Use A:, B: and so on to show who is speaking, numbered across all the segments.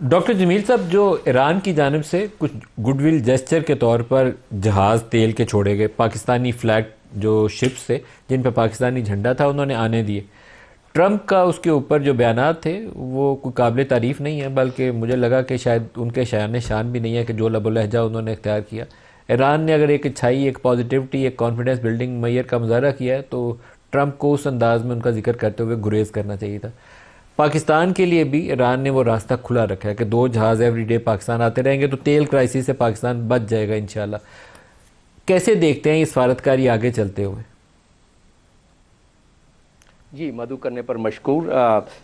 A: Doctor جمیل صاحب، جو ایران کی جانب سے کچھ گڈ ول جیسچر کے طور پر جہاز تیل کے چھوڑے گئے، پاکستانی فلیگ جو شپس تھے جن پہ پاکستانی جھنڈا تھا انہوں نے آنے دیے، ٹرمپ کا اس کے اوپر جو بیانات تھے وہ کوئی قابل تعریف نہیں ہے، بلکہ مجھے لگا کہ شاید ان کے شایان شان بھی نہیں ہے کہ جو لب و لہجہ انہوں نے اختیار کیا۔ ایران نے اگر ایک اچھائی، ایک پازیٹیوٹی، ایک کانفیڈنس بلڈنگ معیار کا مظاہرہ کیا ہے تو ٹرمپ کو اس انداز میں ان کا ذکر کرتے ہوئے گریز کرنا چاہیے تھا۔ پاکستان کے لیے بھی ایران نے وہ راستہ کھلا رکھا ہے کہ 2 جہاز ایوری ڈے پاکستان آتے رہیں گے تو تیل کرائسس سے پاکستان بچ جائے گا انشاءاللہ۔ کیسے دیکھتے ہیں یہ سفارتکاری آگے چلتے ہوئے؟
B: جی، مدعو کرنے پر مشکور۔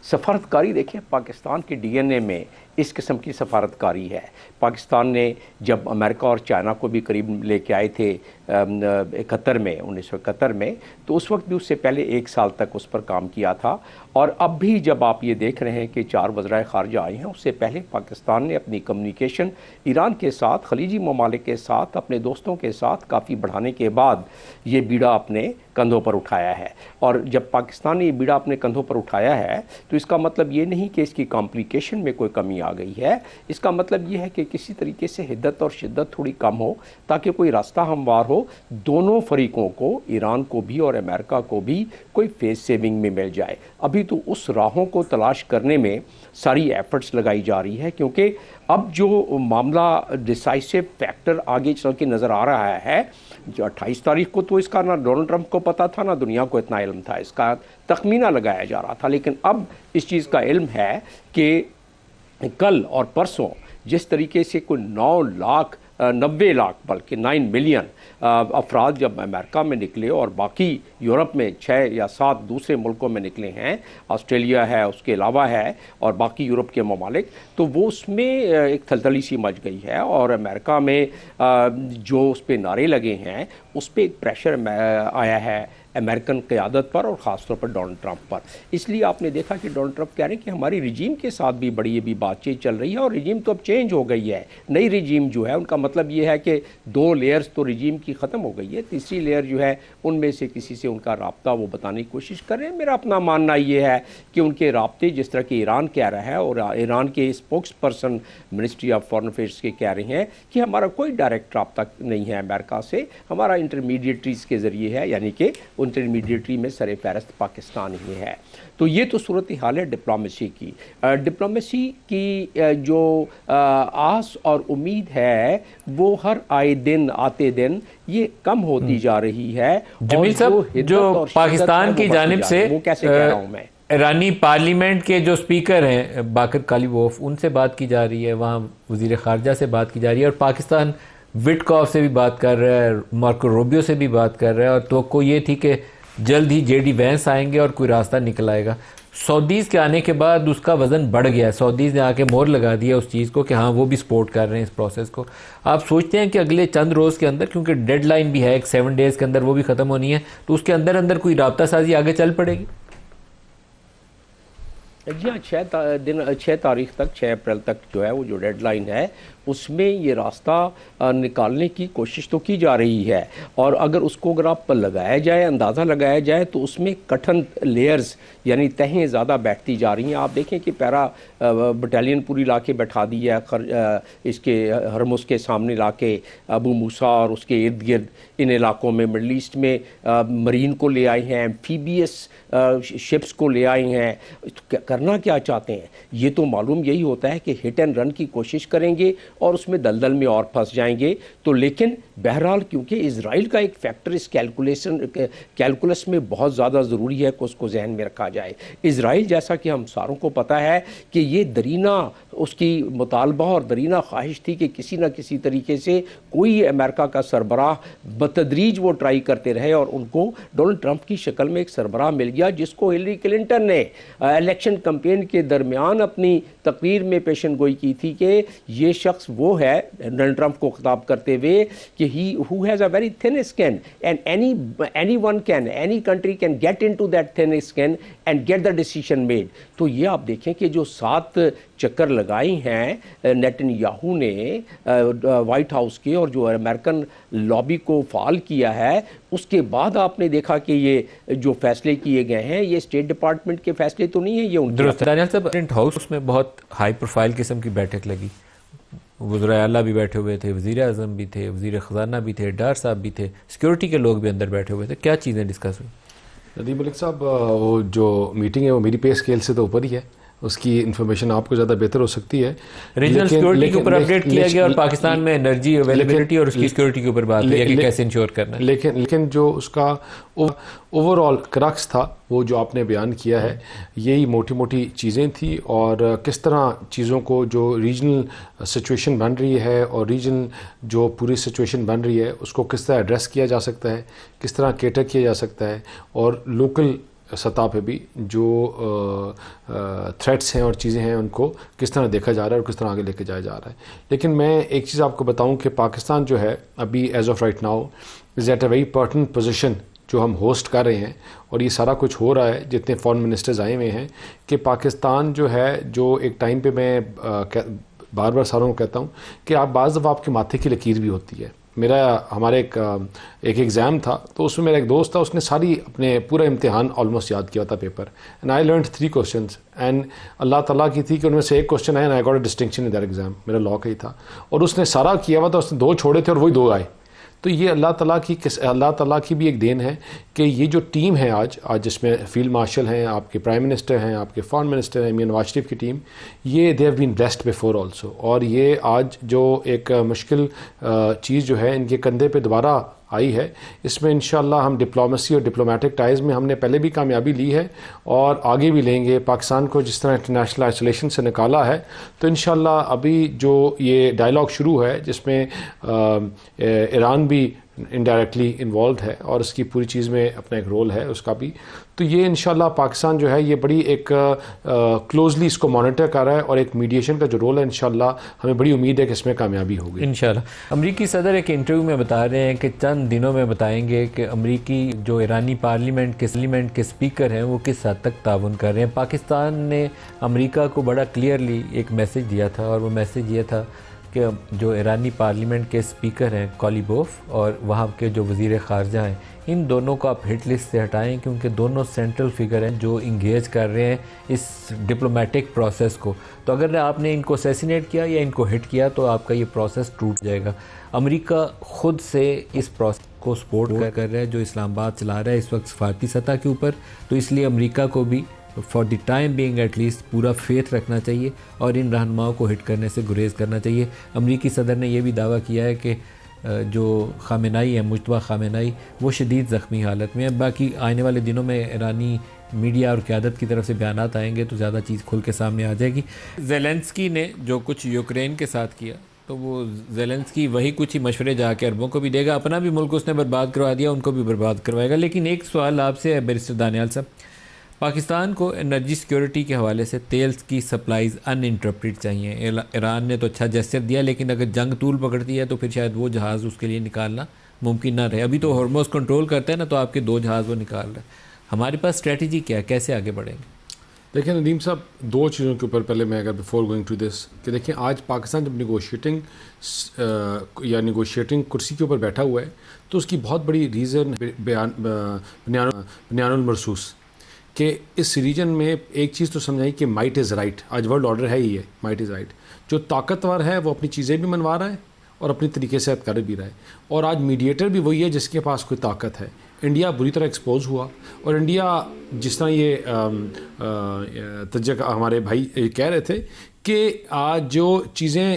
B: سفارتکاری دیکھیں، پاکستان کے ڈی این اے میں اس قسم کی سفارتکاری ہے۔ پاکستان نے جب امریکہ اور چائنا کو بھی قریب لے کے آئے تھے 1971 میں، تو اس وقت بھی اس سے پہلے 1 سال تک اس پر کام کیا تھا، اور اب بھی جب آپ یہ دیکھ رہے ہیں کہ 4 وزرائے خارجہ آئے ہیں، اس سے پہلے پاکستان نے اپنی کمیونیکیشن ایران کے ساتھ، خلیجی ممالک کے ساتھ، اپنے دوستوں کے ساتھ کافی بڑھانے کے بعد یہ بیڑا اپنے کندھوں پر اٹھایا ہے۔ اور جب پاکستان نے یہ بیڑا اپنے کندھوں پر اٹھایا ہے تو اس کا مطلب یہ نہیں کہ اس کی کمپلیکیشن میں کوئی کمی آ گئی ہے، اس کا مطلب یہ ہے کہ کسی طریقے سے حدت اور شدت تھوڑی کم ہو تاکہ کوئی راستہ ہموار ہو، دونوں فریقوں کو، ایران کو بھی اور امریکہ کو بھی، کوئی فیس سیونگ میں مل جائے۔ ابھی تو اس راہوں کو تلاش کرنے میں ساری ایفرٹس لگائی جا رہی ہے، کیونکہ اب جو معاملہ ڈیسائسو فیکٹر آگے چل کے نظر آ رہا ہے، جو 28 تاریخ کو تو اس کا نہ ڈونلڈ ٹرمپ کو پتا تھا نہ دنیا کو اتنا علم تھا، اس کا تخمینہ لگایا جا رہا تھا، لیکن اب اس چیز کا علم ہے کہ کل اور پرسوں جس طریقے سے کوئی 90 لاکھ بلکہ 9 ملین افراد جب امریکہ میں نکلے اور باقی یورپ میں 6 یا 7 دوسرے ملکوں میں نکلے ہیں، آسٹریلیا ہے، اس کے علاوہ ہے، اور باقی یورپ کے ممالک، تو وہ اس میں ایک تھلتھلی سی مچ گئی ہے، اور امریکہ میں جو اس پہ نعرے لگے ہیں اس پہ ایک پریشر آیا ہے امریکن قیادت پر، اور خاص طور پر ڈونلڈ ٹرمپ پر۔ اس لیے آپ نے دیکھا کہ ڈونلڈ ٹرمپ کہہ رہے ہیں کہ ہماری رجیم کے ساتھ بھی بڑی یہ بھی بات چیت چل رہی ہے، اور رجیم تو اب چینج ہو گئی ہے، نئی رجیم جو ہے، ان کا مطلب یہ ہے کہ 2 لیئرز تو رجیم کی ختم ہو گئی ہے، تیسری لیئر جو ہے ان میں سے کسی سے ان کا رابطہ وہ بتانے کی کوشش کر رہے ہیں۔ میرا اپنا ماننا یہ ہے کہ ان کے رابطے، جس طرح کہ ایران کہہ رہا ہے اور ایران کے spokes person ministry of foreign affairs کے کہہ رہے ہیں کہ ہمارا کوئی ڈائریکٹ رابطہ نہیں ہے امریکہ سے، ہمارا انٹرمیڈیٹریز کے ذریعے ہے، یعنی کہ انٹرمیڈیٹری میں سر فہرست پاکستان ہی ہے۔ تو یہ تو صورتحال ہے ڈپلومیسی کی۔ ڈپلومیسی کی جو آس اور امید ہے وہ ہر آتے دن یہ کم ہوتی جا رہی ہے۔
A: جمیل صاحب، جو پاکستان کی جانب سے،
B: وہ کیسے کہہ رہا ہوں میں،
A: ایرانی پارلیمنٹ کے جو سپیکر ہیں باقر کالیبوف، ان سے بات کی جا رہی ہے، وہاں وزیر خارجہ سے بات کی جا رہی ہے، اور پاکستان وٹکاف سے بھی بات کر رہا ہے، مارکو روبیو سے بھی بات کر رہا ہے، اور توقع یہ تھی کہ جلد ہی جے ڈی وینس آئیں گے اور کوئی راستہ نکل آئے گا۔ سعودیز کے آنے کے بعد اس کا وزن بڑھ گیا ہے، سعودیز نے آ کے مہر لگا دیا اس چیز کو کہ ہاں وہ بھی سپورٹ کر رہے ہیں اس پروسیس کو۔ آپ سوچتے ہیں کہ اگلے چند روز کے اندر، کیونکہ ڈیڈ لائن بھی ہے ایک 7 ڈیز کے اندر وہ بھی ختم ہونی ہے، تو اس کے اندر اندر کوئی رابطہ سازی آگے چل پڑے گی؟
B: جی ہاں، 6 تاریخ تک، 6 اپریل تک جو ہے وہ جو ڈیڈ لائن ہے، اس میں یہ راستہ نکالنے کی کوشش تو کی جا رہی ہے، اور اگر اس کو آپ لگایا جائے، اندازہ لگایا جائے، تو اس میں کٹھن لیئرز یعنی تہیں زیادہ بیٹھتی جا رہی ہیں۔ آپ دیکھیں کہ پیرا بٹالین پوری لا کے بیٹھا دی ہے اس کے ہرمز کے سامنے، لا کے ابو موسیٰ اور اس کے ارد گرد ان علاقوں میں، مڈل ایسٹ میں مرین کو لے آئے ہیں، ایمفیبیس شپس کو لے آئے ہیں۔ کرنا کیا چاہتے ہیں؟ یہ تو معلوم یہی ہوتا ہے کہ ہٹ اینڈ رن کی کوشش کریں گے اور اس میں دلدل میں اور پھنس جائیں گے۔ تو لیکن بہرحال کیونکہ اسرائیل کا ایک فیکٹر اس کیلکولس میں بہت زیادہ ضروری ہے کہ اس کو ذہن میں رکھا جائے۔ اسرائیل، جیسا کہ ہم ساروں کو پتہ ہے کہ یہ درینہ اس کی مطالبہ اور درینہ خواہش تھی کہ کسی نہ کسی طریقے سے کوئی امریکہ کا سربراہ بتدریج وہ ٹرائی کرتے رہے، اور ان کو ڈونلڈ ٹرمپ کی شکل میں ایک سربراہ مل گیا، جس کو ہلری کلنٹن نے الیکشن کمپین کے درمیان اپنی تقریر میں پیشن گوئی کی تھی کہ یہ شخص وہ ہے، ڈونلڈ ٹرمپ کو خطاب کرتے ہوئے، کہ ہی who has a very thin skin and any country can get into that thin skin and get the decision made۔ تو یہ آپ دیکھیں کہ جو 7 چکر لگا لگائی ہیں نیتن یاہو نے وائٹ ہاؤس کے اور جو امریکن لابی کو فعال کیا ہے، اس کے بعد آپ نے دیکھا کہ یہ جو فیصلے کیے گئے ہیں یہ اسٹیٹ ڈپارٹمنٹ کے فیصلے تو نہیں ہیں، یہ ان
A: درست دانیال صاحب، پریزیڈنٹ ہاؤس میں بہت ہائی پروفائل قسم کی بیٹھک لگی، وزراء اعلیٰ بھی بیٹھے ہوئے تھے، وزیر اعظم بھی تھے، وزیر خزانہ بھی تھے، ڈار صاحب بھی تھے، سیکیورٹی کے لوگ بھی اندر بیٹھے ہوئے تھے. کیا چیزیں ڈسکس ہوئی؟
C: ندیم ملک صاحب، وہ جو میٹنگ ہے وہ میری پے اسکیل سے تو اوپر ہی ہے، اس کی انفارمیشن آپ کو زیادہ بہتر ہو سکتی ہے.
A: ریجنل سیکیورٹی کے اوپر اپڈیٹ کیا گیا اور پاکستان میں انرجی اویلیبلٹی اور اس کی سیکیورٹی کے اوپر بات ہوئی ہے کہ کیسے انشور کرنا ہے.
C: لیکن جو اس کا اوور آل کرکس تھا وہ جو آپ نے بیان کیا ہے، یہی موٹی موٹی چیزیں تھیں، اور کس طرح چیزوں کو جو ریجنل سچویشن بن رہی ہے اور ریجن جو پوری سچویشن بن رہی ہے اس کو کس طرح ایڈریس کیا جا سکتا ہے، کس طرح کیٹر کیا جا سکتا ہے، اور لوکل سطح پہ بھی جو تھریٹس ہیں اور چیزیں ہیں ان کو کس طرح دیکھا جا رہا ہے اور کس طرح آگے لے کے جایا جا رہا ہے. لیکن میں ایک چیز آپ کو بتاؤں کہ پاکستان جو ہے ابھی as of right now is at a very pertinent position جو ہم ہوسٹ کر رہے ہیں، اور یہ سارا کچھ ہو رہا ہے جتنے فارن منسٹرز آئے ہوئے ہیں، کہ پاکستان جو ہے جو ایک ٹائم پہ میں بار بار ساروں کو کہتا ہوں کہ آپ بعض دفعہ آپ کے ماتھے کی لکیر بھی ہوتی ہے. ہمارے ایک ایگزام تھا تو اس میں میرا ایک دوست تھا، اس نے ساری اپنے پورا امتحان آلموسٹ یاد کیا تھا paper, and I learned 3 questions، and اللہ تعالیٰ کی تھی کہ ان میں سے ایک کوشچن آیا، and I got a distinction in that exam. میرا لاء کا ہی تھا، اور اس نے سارا کیا ہوا تھا، اس نے 2 چھوڑے تھے اور وہی 2 آئے. تو یہ اللہ تعالیٰ کی بھی ایک دین ہے کہ یہ جو ٹیم ہے آج جس میں فیلڈ مارشل ہیں، آپ کے پرائم منسٹر ہیں، آپ کے فارن منسٹر ہیں، میاں نواز شریف کی ٹیم، یہ they have been blessed before also. اور یہ آج جو ایک مشکل چیز جو ہے ان کے کندھے پہ دوبارہ آئی ہے، اس میں انشاءاللہ ہم ڈپلومیسی اور ڈپلومیٹک ٹائز میں ہم نے پہلے بھی کامیابی لی ہے اور آگے بھی لیں گے. پاکستان کو جس طرح انٹرنیشنل آئسولیشن سے نکالا ہے، تو انشاءاللہ ابھی جو یہ ڈائلاگ شروع ہے جس میں ایران بھی انڈائریکٹلی انوالوڈ ہے اور اس کی پوری چیز میں اپنا ایک رول ہے اس کا بھی، تو یہ انشاءاللہ پاکستان جو ہے یہ بڑی ایک کلوزلی اس کو مانیٹر کر رہا ہے، اور ایک میڈیشن کا جو رول ہے انشاءاللہ ہمیں بڑی امید ہے کہ اس میں کامیابی ہوگی
A: انشاءاللہ. امریکی صدر ایک انٹرویو میں بتا رہے ہیں کہ چند دنوں میں بتائیں گے کہ امریکی جو ایرانی پارلیمنٹ کے سپیکر ہیں وہ کس حد تک تعاون کر رہے ہیں. پاکستان نے امریکہ کو بڑا کلیئرلی ایک میسج دیا تھا، اور وہ میسج یہ تھا کہ جو ایرانی پارلیمنٹ کے سپیکر ہیں کولیبوف اور وہاں کے جو وزیر خارجہ ہیں، ان دونوں کو آپ ہٹ لسٹ سے ہٹائیں، کیونکہ دونوں سینٹرل فگر ہیں جو انگیج کر رہے ہیں اس ڈپلومیٹک پروسیس کو. تو اگر آپ نے ان کو اسیسینیٹ کیا یا ان کو ہٹ کیا تو آپ کا یہ پروسیس ٹوٹ جائے گا. امریکہ خود سے اس پروسیس کو سپورٹ کر رہا ہے جو اسلام آباد چلا رہا ہے اس وقت سفارتی سطح کے اوپر. تو اس لیے امریکہ کو بھی for the time being at least پورا فیتھ رکھنا چاہیے اور ان رہنماؤں کو ہٹ کرنے سے گریز کرنا چاہیے. امریکی صدر نے یہ بھی دعویٰ کیا ہے کہ جو خامنائی ہے، مجتبیٰ خامنائی، وہ شدید زخمی حالت میں ہے. باقی آنے والے دنوں میں ایرانی میڈیا اور قیادت کی طرف سے بیانات آئیں گے تو زیادہ چیز کھل کے سامنے آ جائے گی. زیلنسکی نے جو کچھ یوکرین کے ساتھ کیا تو وہ زیلنسکی وہی کچھ ہی مشورے جا کے عربوں کو بھی دے گا. اپنا بھی ملک اس نے برباد کروا دیا، ان کو بھی برباد کروائے گا. لیکن ایک سوال آپ سے ہے بیرسٹر دانیال صاحب، پاکستان کو انرجی سیکیورٹی کے حوالے سے تیل کی سپلائیز ان انٹرپٹیڈ چاہیے. ایران نے تو اچھا جیسچر دیا، لیکن اگر جنگ طول پکڑتی ہے تو پھر شاید وہ جہاز اس کے لیے نکالنا ممکن نہ رہے. ابھی تو ہرموز کنٹرول کرتے ہیں نا، تو آپ کے 2 جہاز وہ نکال رہے ہیں. ہمارے پاس اسٹریٹجی کیا ہے، کیسے آگے بڑھیں گے؟
C: دیکھیں ندیم صاحب، 2 چیزوں کے اوپر پہلے میں اگر بفور گوئنگ ٹو دس کہ دیکھیں آج پاکستان جب نیگوشیٹنگ کرسی کے اوپر بیٹھا ہوا ہے تو اس کی بہت بڑی ریزن بنیان المرصوص کہ اس ریجن میں ایک چیز تو سمجھائی کہ مائٹ از رائٹ. آج ورلڈ آرڈر ہے ہی ہے، مائٹ از رائٹ. جو طاقتور ہے وہ اپنی چیزیں بھی منوا رہا ہے اور اپنی طریقے سے کر بھی رہا ہے، اور آج میڈیٹر بھی وہی ہے جس کے پاس کوئی طاقت ہے. انڈیا بری طرح ایکسپوز ہوا، اور انڈیا جس طرح یہ تجک ہمارے بھائی کہہ رہے تھے کہ آج جو چیزیں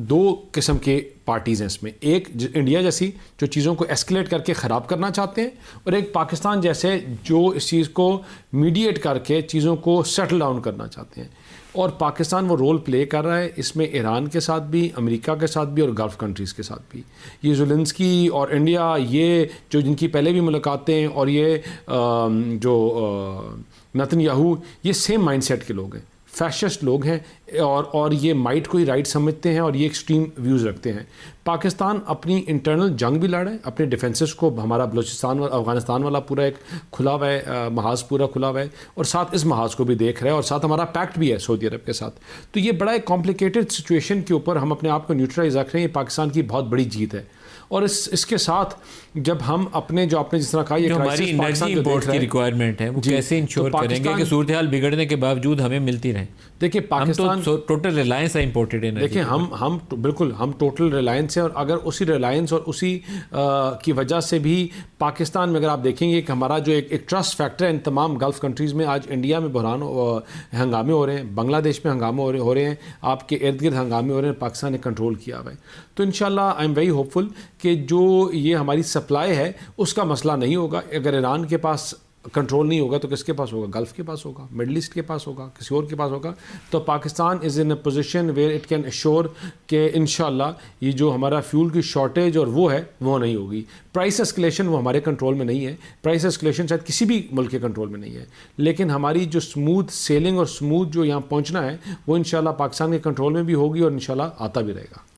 C: 2 قسم کے پارٹیز ہیں اس میں، ایک انڈیا جیسی جو چیزوں کو ایسکلیٹ کر کے خراب کرنا چاہتے ہیں، اور ایک پاکستان جیسے جو اس چیز کو میڈیٹ کر کے چیزوں کو سیٹل ڈاؤن کرنا چاہتے ہیں. اور پاکستان وہ رول پلے کر رہا ہے اس میں، ایران کے ساتھ بھی، امریکہ کے ساتھ بھی، اور گلف کنٹریز کے ساتھ بھی. یہ زیلنسکی اور انڈیا، یہ جو جن کی پہلے بھی ملاقاتیں، اور یہ جو نیتن یاہو، یہ سیم مائنڈ سیٹ کے لوگ ہیں. فیشسٹ لوگ ہیں اور یہ مائٹ کو ہی رائٹ سمجھتے ہیں اور یہ ایکسٹریم ویوز رکھتے ہیں. پاکستان اپنی انٹرنل جنگ بھی لڑا ہے, اپنے ڈیفنسز کو, ہمارا بلوچستان اور افغانستان والا پورا ایک کھلا ہوا ہے محاذ, پورا کھلا ہوا ہے, اور ساتھ اس محاذ کو بھی دیکھ رہا ہے, اور ساتھ ہمارا پیکٹ بھی ہے سعودی عرب کے ساتھ. تو یہ بڑا ایک کمپلیکیٹڈ سچویشن کے اوپر ہم اپنے آپ کو نیوٹرلائز رکھ رہے ہیں. یہ پاکستان کی بہت بڑی جیت ہے. اور اس کے ساتھ جب ہم اپنے جو آپ نے جس طرح کہا یہ
A: ہماری انرجی امپورٹ کی ریکوائرمنٹ ہے, وہ کیسے انشور کریں گے کہ صورتحال بگڑنے کے باوجود ہمیں ملتی رہیں.
C: دیکھیں پاکستان
A: ٹوٹل ریلائنس ہے امپورٹڈ انرجی.
C: دیکھیں ہم بالکل ہم ٹوٹل ریلائنس ہیں, اور اگر اسی ریلائنس اور اسی کی وجہ سے بھی پاکستان میں اگر آپ دیکھیں گے کہ ہمارا جو ایک ٹرسٹ فیکٹر ہے ان تمام گلف کنٹریز میں, آج انڈیا میں بحران ہنگامے ہو رہے ہیں, بنگلہ دیش میں ہنگامے ہو رہے ہیں, آپ کے ارد گرد ہنگامے ہو رہے ہیں, پاکستان نے کنٹرول کیا ہوا ہے. تو انشاءاللہ آئی ایم ویری ہوپ فل کہ جو یہ ہماری سپلائی ہے اس کا مسئلہ نہیں ہوگا. اگر ایران کے پاس کنٹرول نہیں ہوگا تو کس کے پاس ہوگا؟ گلف کے پاس ہوگا, مڈل ایسٹ کے پاس ہوگا, کسی اور کے پاس ہوگا. تو Pakistan is in a position where it can ensure کہ انشاءاللہ یہ جو ہمارا فیول کی شارٹیج اور وہ ہے وہ نہیں ہوگی. پرائس اسکلیشن وہ ہمارے کنٹرول میں نہیں ہے, پرائس اسکلیشن شاید کسی بھی ملک کے کنٹرول میں نہیں ہے, لیکن ہماری جو اسموتھ سیلنگ اور اسموتھ جو یہاں پہنچنا ہے وہ انشاءاللہ پاکستان کے کنٹرول میں بھی ہوگی اور انشاءاللہ آتا بھی رہے گا.